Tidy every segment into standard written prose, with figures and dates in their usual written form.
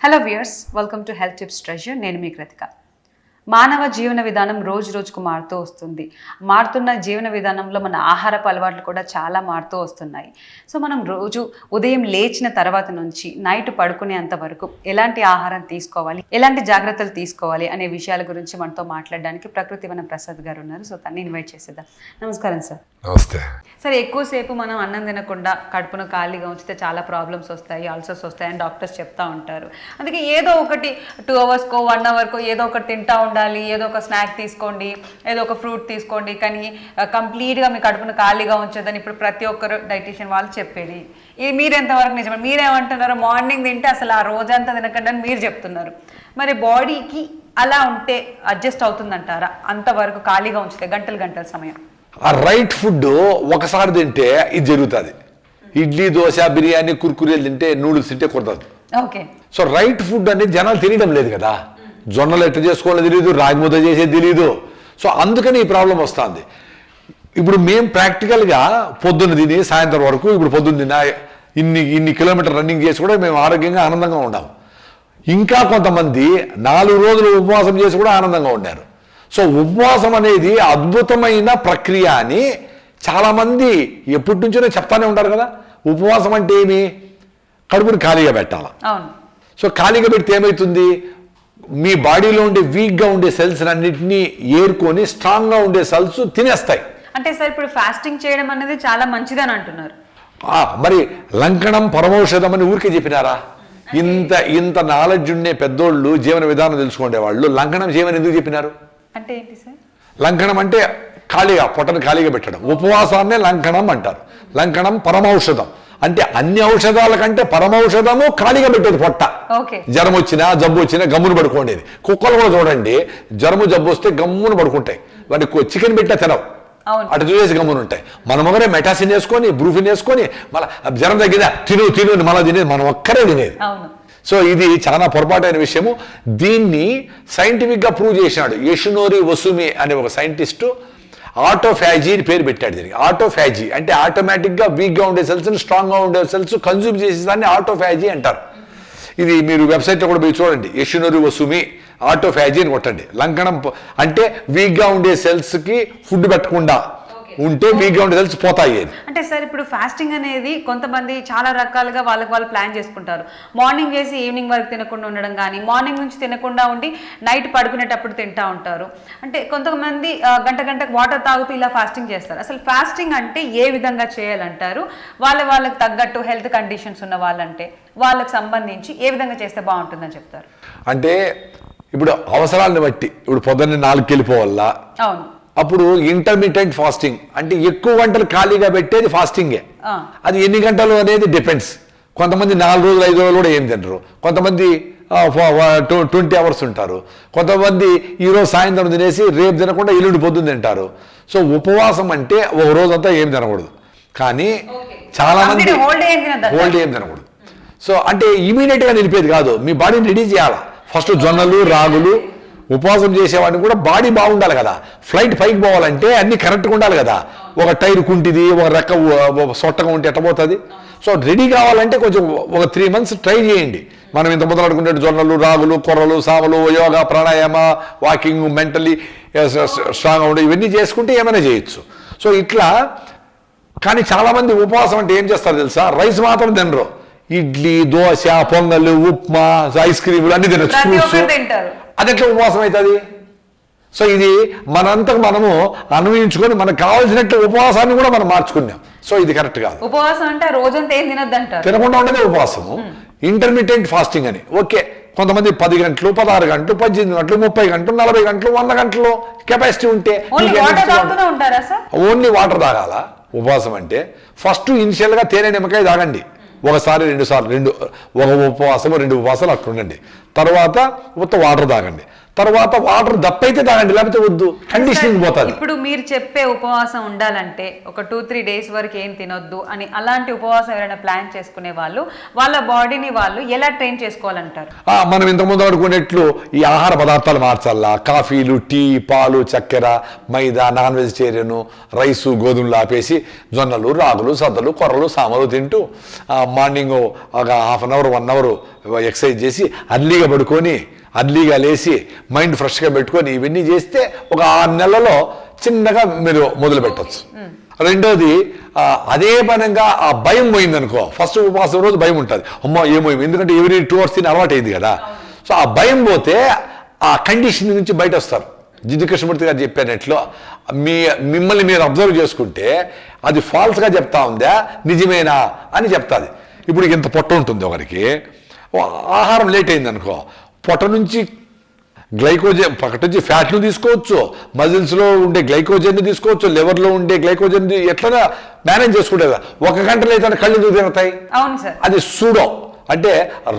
Hello viewers, welcome to health tips treasure. నేను మీ కృతిక. మానవ జీవన విధానం రోజు రోజుకు మారుతూ వస్తుంది. మారుతున్న జీవన విధానంలో మన ఆహారపు అలవాట్లు కూడా చాలా మారుతూ వస్తున్నాయి. సో మనం రోజు ఉదయం లేచిన తర్వాత నుంచి నైట్ పడుకునేంత వరకు ఎలాంటి ఆహారం తీసుకోవాలి, ఎలాంటి జాగ్రత్తలు తీసుకోవాలి అనే విషయాల గురించి మనతో మాట్లాడడానికి ప్రకృతి వన ప్రసాద్ గారు ఉన్నారు. సో తన్ని ఇన్వైట్ చేసేద్దాం. నమస్కారం సార్. నమస్తే సార్, ఎక్కువసేపు మనం అన్నం తినకుండా కడుపును ఖాళీగా ఉంచితే చాలా ప్రాబ్లమ్స్ వస్తాయి, అల్సర్స్ వస్తాయి అని డాక్టర్స్ చెప్తా ఉంటారు. అందుకే ఏదో ఒకటి 2 అవర్స్కో 1 అవర్కో ఏదో ఒకటి తింటా ఉండాలి, ఏదో ఒక స్నాక్ తీసుకోండి, ఏదో ఒక ఫ్రూట్ తీసుకోండి, కానీ కంప్లీట్గా మీ కడుపును ఖాళీగా ఉంచదని ఇప్పుడు ప్రతి ఒక్కరు డైటీషియన్ వాళ్ళు చెప్పేది. ఇది మీరు ఎంతవరకు నిజమే? మీరేమంటున్నారు? మార్నింగ్ తింటే అసలు ఆ రోజంతా తినకండి అని మీరు చెప్తున్నారు. మరి బాడీకి అలా ఉంటే అడ్జస్ట్ అవుతుందంటారా? అంతవరకు ఖాళీగా ఉంచితే గంటల సమయం ఆ రైట్ ఫుడ్ ఒకసారి తింటే ఇది జరుగుతుంది. ఇడ్లీ, దోశ, బిర్యానీ, కుర్కురేలు తింటే, నూడిల్స్ తింటే కుదరదు. ఓకే. సో రైట్ ఫుడ్ అనేది జనాలు తెలియడం లేదు కదా. జొన్నలు ఎట్లా చేసుకోవాలో తెలియదు, రాగి ముద్ద చేసేది తెలియదు. సో అందుకని ఈ ప్రాబ్లం వస్తుంది. ఇప్పుడు మేము ప్రాక్టికల్గా పొద్దున్న తిని సాయంత్రం వరకు, ఇప్పుడు పొద్దున్న తిన్న ఇన్ని కిలోమీటర్ రన్నింగ్ చేసి కూడా మేము ఆరోగ్యంగా ఆనందంగా ఉన్నాము. ఇంకా కొంతమంది 4 రోజులు ఉపవాసం చేసి కూడా ఆనందంగా ఉన్నారు. సో ఉపవాసం అనేది అద్భుతమైన ప్రక్రియ అని చాలామంది ఎప్పటి నుంచో చెప్తానే ఉంటారు కదా. ఉపవాసం అంటే ఏమి? కడుపుని ఖాళీగా పెట్టాలి. సో ఖాళీగా పెడితే ఏమవుతుంది? మీ బాడీలో ఉండే వీక్గా ఉండే సెల్స్ అన్నింటినీ ఏరుకొని స్ట్రాంగ్గా ఉండే సెల్స్ తినేస్తాయి. అంటే సార్, ఇప్పుడు ఫాస్టింగ్ చేయడం అనేది చాలా మంచిదని అంటున్నారు. మరి లంకణం పరమౌషధం అని ఊరికే చెప్పినారా? ఇంత నాలెడ్జ్ ఉండే పెద్దోళ్ళు, జీవన విధానం తెలుసుకునే వాళ్ళు లంకణం చేయమని ఎందుకు చెప్పినారు? అంటే ఏంటి సార్? లంకణం అంటే ఖాళీగా, పొట్టను ఖాళీగా పెట్టడం. ఉపవాసాన్నే లంకణం అంటారు. లంకణం పరమౌషధం అంటే అన్ని ఔషధాల కంటే పరమౌషధము ఖాళీగా పెట్టేది పొట్ట. జ్వరం వచ్చినా జబ్బు వచ్చినా గమ్మును పడుకోండేది. కుక్కలు కూడా చూడండి, జ్వరము జబ్బు వస్తే గమ్మును పడుకుంటాయి. వాటికి చికెన్ పెట్టా తినవు, అటు చూసేసి గమ్మును ఉంటాయి. మనం ఒకరే మెటాసిన్ వేసుకొని, బ్రూఫిన్ వేసుకొని, మళ్ళీ జ్వరం తగ్గిదా తిను మళ్ళీ తినేది మనం ఒక్కరే తినేది. సో ఇది చాలా పొరపాటైన విషయము. దీన్ని సైంటిఫిక్గా ప్రూవ్ చేసినాడు యషునోరి వసుమి అనే ఒక సైంటిస్టు. ఆటోఫాజీ అని పేరు పెట్టాడు దీనికి. ఆటోఫాజీ అంటే ఆటోమేటిక్గా వీక్గా ఉండే సెల్స్ని స్ట్రాంగ్గా ఉండే సెల్స్ కన్జ్యూమ్ చేసేదాన్ని ఆటోఫాజీ అంటారు. ఇది మీరు వెబ్సైట్లో కూడా పోయి చూడండి, యషునోరి వసుమి ఆటోఫాజీ అని కొట్టండి. లంకణం అంటే వీక్గా ఉండే సెల్స్కి ఫుడ్ పెట్టకుండా ఉంటే వీక్గా ఉండే సెల్స్ పోతాయి. అంటే సార్, ఇప్పుడు ఫాస్టింగ్ అనేది కొంతమంది చాలా రకాలుగా వాళ్ళు ప్లాన్ చేసుకుంటారు. మార్నింగ్ చేసి ఈవినింగ్ వరకు తినకుండా ఉండడం, కానీ మార్నింగ్ నుంచి తినకుండా ఉండి నైట్ పడుకునేటప్పుడు తింటా ఉంటారు. అంటే కొంతమంది గంటకు వాటర్ తాగుతూ ఇలా ఫాస్టింగ్ చేస్తారు. అసలు ఫాస్టింగ్ అంటే ఏ విధంగా చేయాలంటారు? వాళ్ళకి తగ్గట్టు హెల్త్ కండిషన్స్ ఉన్న వాళ్ళంటే వాళ్ళకి సంబంధించి ఏ విధంగా చేస్తే బాగుంటుందని చెప్తారు? అంటే ఇప్పుడు అవసరాలను బట్టి, ఇప్పుడు పొద్దున్నే 4కి వెళ్ళిపోవాలా, అవును, అప్పుడు ఇంటర్మీడియట్ ఫాస్టింగ్ అంటే ఎక్కువ గంటలు ఖాళీగా పెట్టేది ఫాస్టింగే. అది ఎన్ని గంటలు అనేది డిపెండ్స్. కొంతమంది 4 రోజులు 5 రోజులు కూడా ఏం తినరు, కొంతమంది 20 అవర్స్ ఉంటారు, కొంతమంది ఈరోజు సాయంత్రం తినేసి రేపు తినకుండా ఎల్లుండి పొద్దున్న తింటారు. సో ఉపవాసం అంటే ఒక రోజంతా ఏం తినకూడదు, కానీ చాలా మంది హోల్ డే ఏం తినకూడదు. సో అంటే ఇమీడియట్గా నిలిపేది కాదు, మీ బాడీని రెడీ చేయాలి. ఫస్ట్ జొన్నలు, రాగులు. ఉపవాసం చేసేవాడిని కూడా బాడీ బాగుండాలి కదా. ఫ్లైట్ పైకి పోవాలంటే అన్ని కరెక్ట్గా ఉండాలి కదా. ఒక టైర్ కుంటిది, ఒక రెక్క సొట్టగా ఉంటే ఎట్ట పోతుంది? సో రెడీ కావాలంటే కొంచెం ఒక 3 months ట్రై చేయండి. మనం ఇంత మొదలనుకుంటే జొన్నలు, రాగులు, కొర్రలు, సామలు, యోగా, ప్రాణాయామ, వాకింగ్, మెంటలీ స్ట్రాంగ్గా ఉండే ఇవన్నీ చేసుకుంటే ఏమైనా చేయొచ్చు. సో ఇట్లా. కానీ చాలామంది ఉపవాసం అంటే ఏం చేస్తారు తెలుసా? రైస్ మాత్రం తినరు. ఇడ్లీ, దోశ, పొంగల్, ఉప్మా, ఐస్ క్రీములు అన్ని తినచ్చు. అది ఎట్లా ఉపవాసం అవుతుంది? సో ఇది మనంతకు మనము అన్వయించుకొని మనకు కావాల్సినట్టు ఉపవాసాన్ని కూడా మనం మార్చుకున్నాం. సో ఇది కరెక్ట్ కాదు. ఉపవాసం అంటే రోజంతా ఏం తినద్దంటారు, తినకుండా ఉండేదే ఉపవాసము. ఇంటర్మీడియట్ ఫాస్టింగ్ అని. ఓకే, కొంతమంది 10 గంటలు, 16 గంటలు, 18 గంటలు, 30 గంటలు, 40 గంటలు, 100 గంటలు కెపాసిటీ ఉంటే ఓన్లీ వాటర్ తాగాల. ఉపవాసం అంటే ఫస్ట్ ఇనిషియల్గా తేనె నిమ్మకాయ తాగండి. ఒకసారి 2 సార్లు, ఒక ఉపవాసము 2 ఉపవాసాలు అట్లా ఉండండి. తర్వాత వాటర్ తాగండి. తర్వాత వాటర్ దప్పైతే తాగండి, లేకపోతే వద్దు, కండిషనింగ్ పోతుంది. ఇప్పుడు మీరు చెప్పే ఉపవాసం ఉండాలంటే ఒక 2-3 డేస్ వరకు ఏం తినొద్దు అని, అలాంటి ఉపవాసం ఎవరైనా ప్లాన్ చేసుకునే వాళ్ళు వాళ్ళ బాడీని వాళ్ళు ఎలా ట్రైన్ చేసుకోవాలంటారు? మనం ఇంతకుముందు అనుకునేట్లు ఈ ఆహార పదార్థాలు మార్చాలా, కాఫీలు, టీ, పాలు, చక్కెర, మైదా, నాన్ వెజిటేరియన్, రైసు, గోధుమలు ఆపేసి జొన్నలు, రాగులు, సద్దలు, కొర్రలు, సామలు తింటూ మార్నింగ్ ఒక half an hour 1 hour exercise చేసి అర్లీగా పడుకొని అర్లీగా లేచి మైండ్ ఫ్రెష్గా పెట్టుకొని ఇవన్నీ చేస్తే ఒక 6 నెలలలో చిన్నగా మీరు మొదలు పెట్టచ్చు. రెండోది అదే పనంగా ఆ భయం పోయిందనుకో, ఫస్ట్ ఉపవాసం రోజు భయం ఉంటుంది, అమ్మో ఏమో, ఎందుకంటే ఎవరీ 2 hours తిని అలవాటు అయింది కదా. సో ఆ భయం పోతే ఆ కండిషన్ నుంచి బయట వస్తారు. జిడ్డు కృష్ణమూర్తి గారు చెప్పినట్లు మిమ్మల్ని మీరు అబ్జర్వ్ చేసుకుంటే అది ఫాల్స్గా చెప్తా ఉందా నిజమేనా అని చెప్తాది. ఇప్పుడు ఇంత పొట్ట ఉంటుంది ఒకరికి, ఆహారం లేట్ అయింది అనుకో, పొట్ట నుంచి గ్లైకోజన్, పొట్ట నుంచి ఫ్యాట్ను తీసుకోవచ్చు, మజిల్స్లో ఉండే గ్లైకోజన్ తీసుకోవచ్చు, లివర్లో ఉండే గ్లైకోజన్ ఎట్లా మేనేజ్ చేసుకుంటే 1 గంట లేదంటే కళ్ళు ఎందుకు తిరుగుతాయి? అవును సార్. అది సూడో, అంటే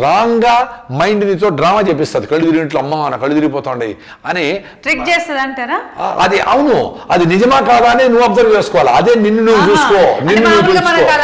రాంగ్గా మైండ్ నీతో డ్రామా చేపిస్తుంది. కళ్ళు తిరిగినట్లు, అమ్మ నా కళ్ళు తిరిగిపోతాయి అని ట్రిక్ చేస్తుంది అంటారా? అది అవును, అది నిజమా కాదా అని నువ్వు అబ్జర్వ్ చేసుకోవాలి. అదే నిన్ను నువ్వు చూసుకో, నిన్ను నువ్వు చూసుకో.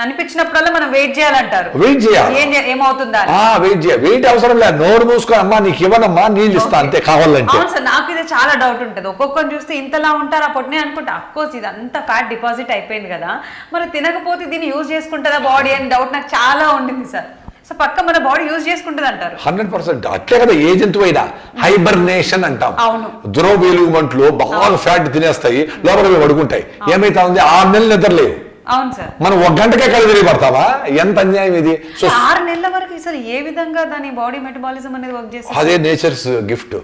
అనిపించినప్పుడల్లా మనం వెయిట్ చేయాలంటారు. వెయిట్ చేయాలి, ఏమవుతుందా వెయిట్ చేయాలి. వెయిట్ అవసరం లేదు, నోరు మూసుకో, అమ్మా నీకు ఇవ్వనమ్మా, నీళ్ళు ఇస్తా అంతే కావాలంటే. అవును సార్, నాకు ఇది చాలా డౌట్ ఉంటుంది. ఒక్కొక్కరిని చూస్తే ఇంతలా ఉంటారు ఆ పొట్టినే అనుకుంటా. అఫ్కోర్స్ ఇది అంతా ఫ్యాట్ డిపాజిట్ అయిపోయింది కదా, మరి తినకపోతే దీన్ని యూజ్ చేసుకుంటుందా బాడీ అని డౌట్ నాకు చాలా ఉండింది సార్. సో పక్క మన బాడీ యూజ్ చేసుకుంటుంది అంటారు. 100% అట్లే కదా ఏ జంతువు అయినా. హైబర్నేషన్ అంటాం. అవును, దురవేలుగుమంట్లు బాగా ఫ్యాట్ తినేస్తాయి, లోపల పడుకుంటాయి. ఏమైతా ఉంది, 6 నెలలు నిద్రలేవు. అవును సార్. మనం 1 గంటకే కళ్ళు తిరిగి పడతావా? ఎంత అన్యాయం ఇది. సో 6 నెలల వరకు అసలు ఏ విధంగా దాని బాడీ మెటబాలిజం అనేది వర్క్ చేస్తుంది? అదే నేచర్స్ గిఫ్ట్.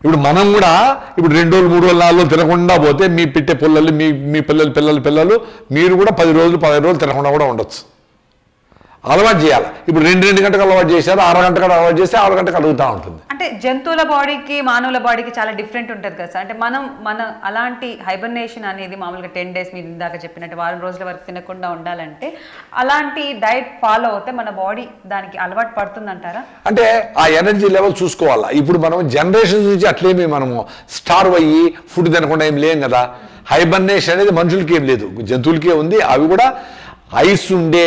ఇప్పుడు మనం కూడా ఇప్పుడు 2 రోజులు 3 రోజులు 4 రోజులు తినకుండా పోతే మీ పిట్టే పుల్లలు, మీ పిల్లలు మీరు కూడా 10 రోజులు 15 రోజులు తినకుండా కూడా ఉండొచ్చు. అలవాటు చేయాలి. ఇప్పుడు 2 గంటలకు అలవాటు చేశారు, 6 గంటలకు అలవాటు చేస్తే 6 గంటలకు అడుగుతూ ఉంటుంది. అంటే జంతువుల బాడీకి మానవుల బాడీకి చాలా డిఫరెంట్ ఉంటుంది కదా సార్. అంటే మన అలాంటి హైబర్నేషన్ అనేది మామూలుగా 10 days మీరు ఇందాక చెప్పినట్టు 1 రోజుల వరకు తినకుండా ఉండాలంటే అలాంటి డైట్ ఫాలో అవుతే మన బాడీ దానికి అలవాటు పడుతుంది అంటారా? అంటే ఆ ఎనర్జీ లెవెల్ చూసుకోవాలా. ఇప్పుడు మనం జనరేషన్ నుంచి అట్లేమి మనము స్టార్వ్ అయ్యి ఫుడ్ తినకుండా ఏం లేం కదా. హైబర్నేషన్ అనేది మనుషులకి ఏం లేదు, జంతువులకే ఉంది. అవి కూడా ఐస్ ఉండే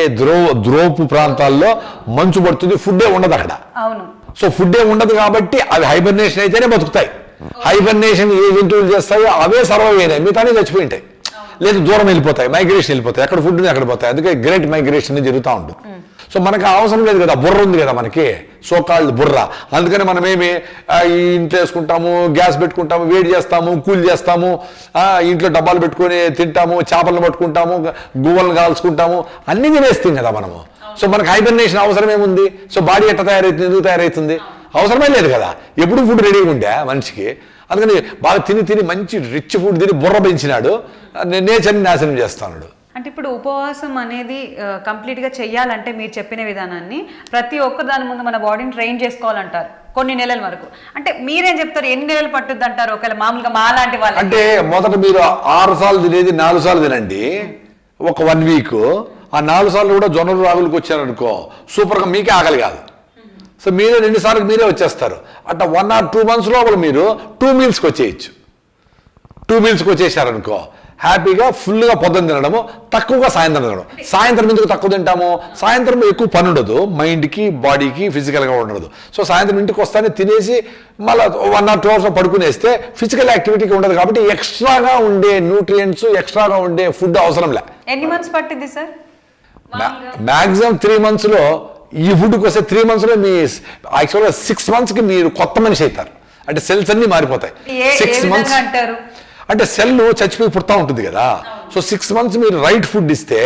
ద్రోపు ప్రాంతాల్లో మంచు పడుతుంది, ఫుడ్డే ఉండదు అక్కడ. అవును. సో ఫుడ్డే ఉండదు కాబట్టి అవి హైబర్నేషన్ అయితేనే బతుకుతాయి. హైబర్నేషన్ ఏ జంతువులు చేస్తాయో అవే సర్వైవ్ అయినాయి, మిగతానే చచ్చిపోయి ఉంటాయి, లేదు దూరం వెళ్ళిపోతాయి, మైగ్రేషన్ వెళ్ళిపోతాయి, ఎక్కడ ఫుడ్ అక్కడ పోతాయి. అందుకే గ్రేట్ మైగ్రేషన్ జరుగుతూ ఉంటుంది. సో మనకు అవసరం లేదు కదా, బుర్ర ఉంది కదా మనకి, సోకాల్డ్ బుర్ర. అందుకని మనం ఏమి ఇంట్లో వేసుకుంటాము, గ్యాస్ పెట్టుకుంటాము, వేడి చేస్తాము, కూల్ చేస్తాము, ఇంట్లో డబ్బాలు పెట్టుకొని తింటాము, చేపలను పట్టుకుంటాము, గువ్వలను కాల్చుకుంటాము, అన్ని తినేస్తాం కదా మనము. సో మనకు హైబర్నేషన్ అవసరం ఏముంది? సో బాడీ ఎట్లా తయారవుతుంది, ఎందుకు తయారవుతుంది? అవసరమే లేదు కదా, ఎప్పుడు ఫుడ్ రెడీగా ఉండే మనిషికి. అందుకని బాగా తిని మంచి రిచ్ ఫుడ్ తిని బుర్ర పెంచినాడు, నేచర్ని నాశనం చేస్తాడు. అంటే ఇప్పుడు ఉపవాసం అనేది కంప్లీట్గా చెయ్యాలంటే మీరు చెప్పిన విధానాన్ని ప్రతి ఒక్క దాని ముందు మన బాడీని ట్రైన్ చేసుకోవాలంటారు కొన్ని నెలల వరకు. అంటే మీరేం చెప్తారు, ఎన్ని నెలలు పట్టుద్ది అంటారు ఒకవేళ మామూలుగా మా లాంటి వాళ్ళు? అంటే మొదట మీరు 6 సార్లు తినేది 4 సార్లు తినండి, ఒక 1 వీక్. ఆ 4 సార్లు కూడా జొన్నలు రాగులకు వచ్చారనుకో, సూపర్గా మీకే ఆకలి కాదు. సో మీరే 2 సార్లు మీరే వచ్చేస్తారు. అట్లా 1 or 2 months లోపల మీరు 2 mealsకి వచ్చేయచ్చు. 2 mealsకి వచ్చేసారనుకో, హ్యాపీగా ఫుల్గా పొద్దున్న తినడము, తక్కువగా సాయంత్రం తినడం. సాయంత్రం ఎందుకు తక్కువ తింటాము? సాయంత్రం ఎక్కువ పని ఉండదు, మైండ్కి బాడీకి ఫిజికల్గా ఉండదు. సో సాయంత్రం ఇంటికి వస్తానే తినేసి మళ్ళీ 1 or 2 hours పడుకునేస్తే ఫిజికల్ యాక్టివిటీకి ఉండదు. కాబట్టి ఎక్స్ట్రాగా ఉండే న్యూట్రియంట్స్, ఎక్స్ట్రాగా ఉండే ఫుడ్ అవసరం లే. ఎన్ని మంత్స్ పట్టింది సార్? మ్యాక్సిమం 3 monthsలో ఈ ఫుడ్కి వస్తే 3 monthsలో మీ యాక్చువల్గా 6 monthsకి మీరు కొత్త మనిషి అవుతారు. అంటే సెల్స్ అన్ని మారిపోతాయి. 6 months అంటారు అంటే సెల్ చచ్చిపోయి పుడతా ఉంటుంది కదా. సో 6 months మీరు రైట్ ఫుడ్ ఇస్తే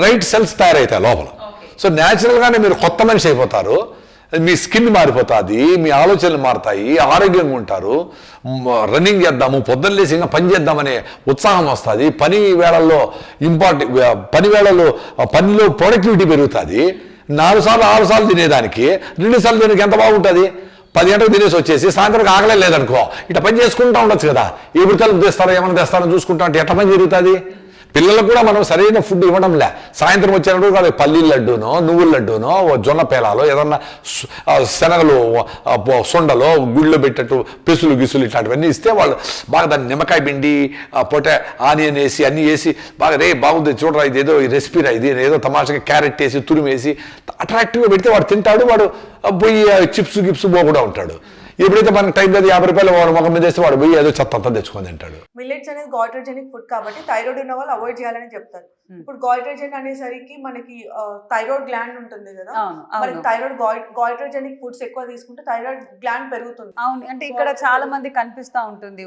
రైట్ సెల్స్ తయారవుతాయి లోపల. సో న్యాచురల్గానే మీరు కొత్త మనిషి అయిపోతారు, మీ స్కిన్ మారిపోతుంది, మీ ఆలోచనలు మారుతాయి, ఆరోగ్యంగా ఉంటారు, రన్నింగ్ చేద్దాము, పొద్దున్న లేసి ఇంకా పని చేద్దామనే ఉత్సాహం వస్తుంది, పనిలో ప్రొడక్టివిటీ పెరుగుతుంది. 4 సార్లు 6 సార్లు తినేదానికి 2 సార్లు తినేకి ఎంత బాగుంటుంది? 10 గంటలకు తినేసి వచ్చేసి సాయంత్రం ఆగలే లేదనుకో, ఇట్లా పని చేసుకుంటూ ఉండొచ్చు కదా. ఎప్పుడు తలుపు తెస్తారో ఏమైనా తెస్తారో చూసుకుంటా అంటే ఎట్లా పని జరుగుతుంది? పిల్లలకు కూడా మనం సరైన ఫుడ్ ఇవ్వడంలే. సాయంత్రం వచ్చినప్పుడు వాళ్ళకి పల్లీల లడ్డూనో, నువ్వుల లడ్డూనో, జొన్న పేలాలో, ఏదన్నా శనగలు, సొండలో, గుళ్ళో పెట్టేట్టు పెసులు గిసులు ఇట్లాంటివన్నీ ఇస్తే వాళ్ళు బాగా దాన్ని నిమ్మకాయ పిండి, ఆనియన్ వేసి అన్నీ వేసి బాగా రే బాగుంది చూడరా, ఇది ఏదో రెసిపీరా, ఇది ఏదో తమాషగా క్యారెట్ వేసి తురిమేసి అట్రాక్టివ్గా పెడితే వాడు తింటాడు. వాడు పోయి చిప్స్ గిప్స్ కూడా ఉంటాడు. ఎప్పుడైతే మనకు టైం లేదు 50 రూపాయలు వాడు ముఖం మీద వేస్తే వాడు పోయి ఏదో చెత్త తెచ్చుకొని తింటాడు. మిల్లెట్స్ అనేది గాయిట్రోజెనిక్ ఫుడ్ కాబట్టి థైరాయిడ్ ఉన్న వాళ్ళు అవాయిడ్ చేయాలని చెప్తారు. ఇప్పుడు గాయిట్రోజెన్ అనేసరికి మనకి థైరాయిడ్ గ్లాండ్ ఉంటుంది కదా, మనకి థైరాయిడ్ గాయిట్రోజెనిక్ ఫుడ్స్ ఎక్కువ తీసుకుంటే థైరాయిడ్ గ్లాండ్ పెరుగుతుంది. అవును, అంటే ఇక్కడ చాలా మంది కనిపిస్తా ఉంటుంది